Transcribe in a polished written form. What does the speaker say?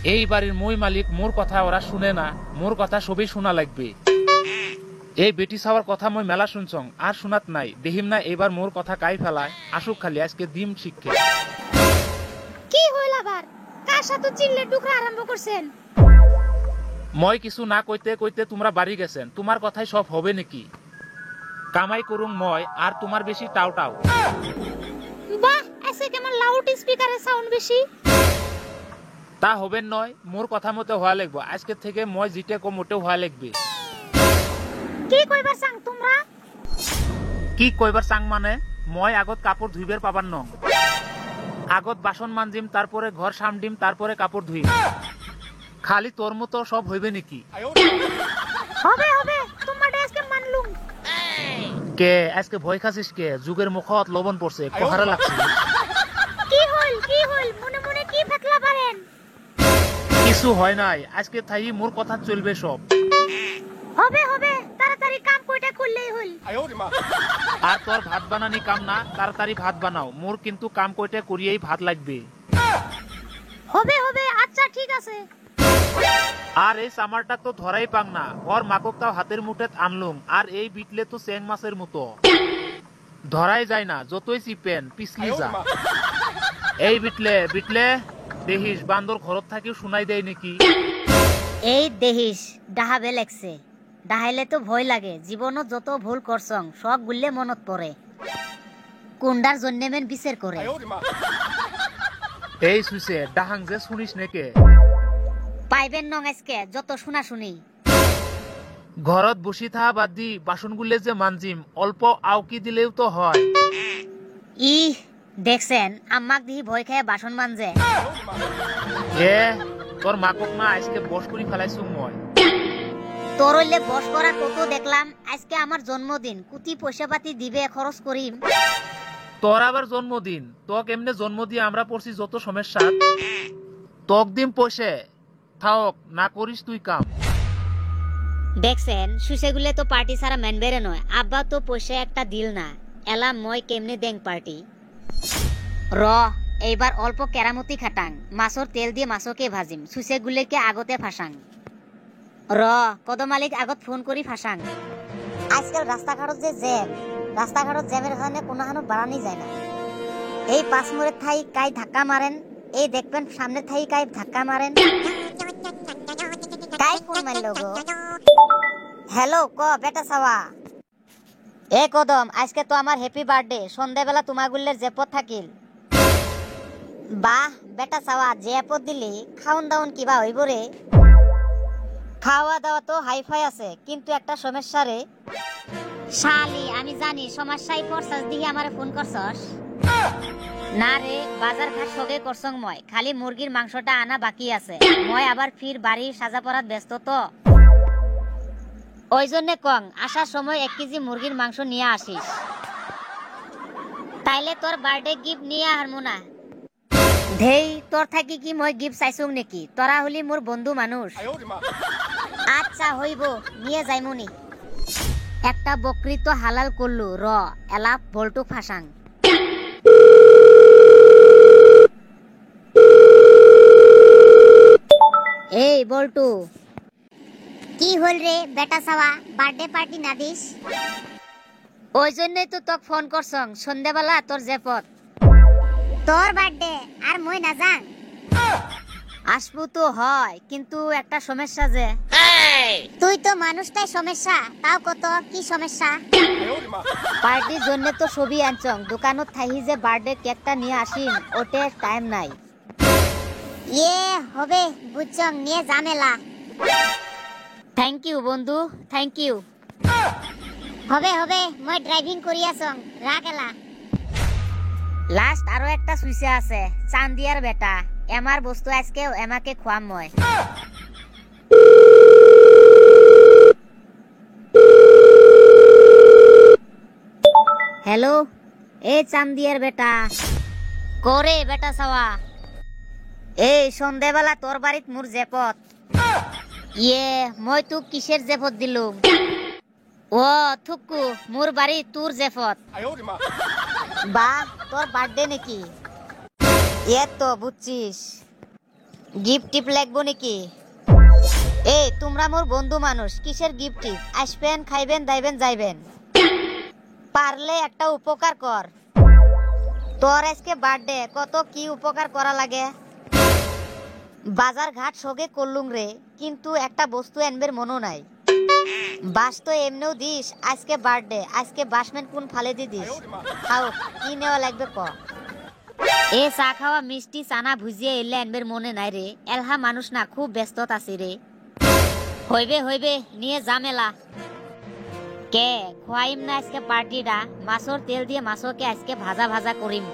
এই বাড়ির মই মালিক, মোর কথা ওরা শুনে না, মোর কথা সবই শোনা লাগবে। এই বেটি ছাওয়ার কথা মই মেলা শুনছং, আর শোনাত নাই। দেহিম না এবার মোর কথা কাই ফেলায়, আসুক খালি আজকে দিম শিক্ষে। কি হইল আবার? কার সাথে চিল্লে টুকরা আরম্ভ করছেন? মই কিছু না কইতে কইতে তোমরা বাড়ি গেছেন, তোমার কথাই সব হবে নাকি? কামাই করুং মই, আর তোমার বেশি টাও টাও। বাহ, এসে কেমন লাউড স্পিকারের সাউন্ড বেশি। তা হবেন নয়, মোর কথা মতো হওয়া লাগবে। আজকে থেকে মই জিতে কম মোটেও হওয়া লাগবে। কি কইবার চাং তোমরা? কি কইবার চাং মানে, মই আগত কাপড় ধুইবার পাবার নং। আগত বাসন মানজিম, তারপরে ঘর সামডিম, তারপরে কাপড় ধুইম। খালি তোর মতো সব হইবে নাকি? হবে হবে, তোমার আজকে মানলুম। কে আজকে ভয় খাসিস কে? যুগের মুখত লবণ পড়ছে, কোহারা লাগছে। কি হইল মনে মনে কি ফেকলা পারেন? কিছু হয় নাই, আজকে থাই মোর কথা চলবে সব। হবে হবে, তাড়াতাড়ি কাম কইটা করলেই হইল। আর তোর ভাত বানানি কাম না, তাড়াতাড়ি ভাত বানাও। মোর কিন্তু কাম কইটা করিয়েই ভাত লাগবে। হবে হবে, আচ্ছা ঠিক আছে। আর এই সামারটা তো ধরাই পাং না, ওর মাকক তাও হাতের মুঠেত আনলুম। আর এই বিটলে তো চেং মাছের মতো ধরাই যায় না, যতই চিপেন পিছলি যা। এই বিটলে বিটলে দেহিস, বান্দর ঘরত থাকিও শুনাই দেয় নাকি? এই দেহিস, ডাহাবে লাগছে। ডাহাইলে তো ভয় লাগে। জীবনত যত ভুল করছং সব গুললে মনত পড়ে। কোনটার জন্য মেন বিচার করে। এই সুইছে ডাহাং যে শুনিস নাকি? পাইবেন নং আজকে যত শোনা শুনি। ঘরত বসি থাকা বাদ দি বাসন গুলে যে মানজিম, অল্প আউকি দিলেও তো হয়। ই দেখছেন, আম্মাক দিহি ভয় খেয়ে বাসন মানজে। এ তোর মাকক না আজকে বস করি ফেলাইছুম মই। তোর হইলে বস করা কত দেখলাম। আজকে আমার জন্মদিন, কুতি পয়সা পাতি দিবে খরচ করিম। তোর আবার জন্মদিন? তোক এমনি জন্ম দিয়ে আমরা পড়ছি যত সমস্যা। তোক দিম পয়সা, থাক না করিস তুই কাম। দেখছেন, সুসেগুলে তো পার্টি সারা মেনবেরে নয়। আব্বা তো পয়সা একটা দিল না। এলা মই কেমনে দেং পার্টি। র এইবার অল্প কেরামতি খাটাং। মাছর তেল দিয়ে মাছকে ভাজিম, সুসেগুলেকে আগতে ফাঁসাং। র কদমালিক আগত ফোন করি ফাঁসাং। আজকাল রাস্তাঘাটত যে জ্যাম, রাস্তাঘাটত জ্যামের কারণে কোনো হানো বাড়ানি যায় না। এই পাঁচ মোড়ের ঠাই কাই ধাক্কা মারেন, এই দেখবেন সামনে ঠাই কাই ধাক্কা মারেন। কাই ফোন মারলো গো? হ্যালো, ক বেটা সাওয়া। এ কদম, আজকে তো আমার হ্যাপি বার্থডে। সন্ধ্যাবেলা তোমাগুল্লের জেপত থাকিল। বাহ বেটা সাওয়া, জেপত দিলি খাউন দাউন কিবা হইব রে? খাওয়া দাওয়া তো হাইফাই আছে, কিন্তু একটা সমস্যা রে। শালি, আমি জানি সমস্যাই পড়ছস দিহি আমারে ফোন করছস। না রে, বাজার ঘাট সবে করছং মই। খালি মুরগির মাংসটা আনা বাকি আছে। মই আবার ফির বাড়ি সাজা পড়াত ব্যস্ত তো। ওই জন্য কং, আসার সময় 1 কেজি মুরগির মাংস নিয়ে আসিস। তাইলে তোর বার্থডে গিফট নিয়ে হারমু না। ধেই, তোর থাকি কি মই গিফট চাইছুং নাকি? তোরা হলি মোর বন্ধু মানুষ। আচ্ছা হইব, নিয়ে যাইমুনি। একটা বকরি তো হালাল করলু। র এলাপ বল্টু ফাঁসাং। এই বল্টু। কি হল রে বেটা সাওয়া, বার্থডে পার্টি না দিস? ওই জন্যই তো তোকে ফোন করছং, সন্ধ্যাবেলা তোর জেপত। তোর বার্থডে আর মই না যাং? আসবো তো হয়, কিন্তু একটা সমস্যা যে। তুই তো মানুষটাই সমস্যা, তাও কত কি সমস্যা? পার্টির জন্য তো ছবি আনছং, দোকানত থাকি যে বার্থডে কেকটা নিয়ে আসিম, ওতে টাইম নাই। ইয়ে হবে, বুঝছং, নিয়ে ঝামেলা। থ্যাংক ইউ বন্ধু, থ্যাংক ইউ। হবে হবে, মই ড্রাইভিং করি আসং, রাখ এলা। লাস্ট আরো একটা সুইসে আছে, চান্দিয়ার বেটা। এমার বস্তু আজকে এমাকে খোয়াম মই। হ্যালো, এ চান্দিয়ার বেটা। করে বেটা সাওয়া। এই সন্ধ্যাবেলা তোর বাড়িত মোর জেপত। ইয়ে, মই তোক কিসের জেপত দিলুম? ও থুকু, মোর বাড়ি তোর জেপত। বা তোর বার্থডে নাকি? এ তো বুঝছিস। গিফট টিপ লাগবো নাকি? এই তোমরা মোর বন্ধু মানুষ, কিসের গিফট টিপ? আসবেন, খাইবেন, দাইবেন, যাইবেন। পারলে একটা উপকার কর। তোর আজকে বার্থডে, কত কি উপকার করা লাগে। বাজার ঘাট সগে করলুম রে, কিন্তু একটা বস্তু আনবের মনও নাই। বাস তো এমনিও দিস, আজকে বার্থডে, আজকে বাসমেন্ট কোন ফালে দি দিস। খাও, কি নেওয়া লাগবে ক। এ চা খাওয়া, মিষ্টি, চানা, ভুজিয়া এলে আনবের মনে নাই রে। এলহা মানুষ না, খুব ব্যস্ততা আছি রে। হইবে হইবে, নিয়ে জামেলা। কে খোয়াইম না আজকে পার্টিটা? মাছর তেল দিয়ে মাছকে আজকে ভাজা ভাজা করিম।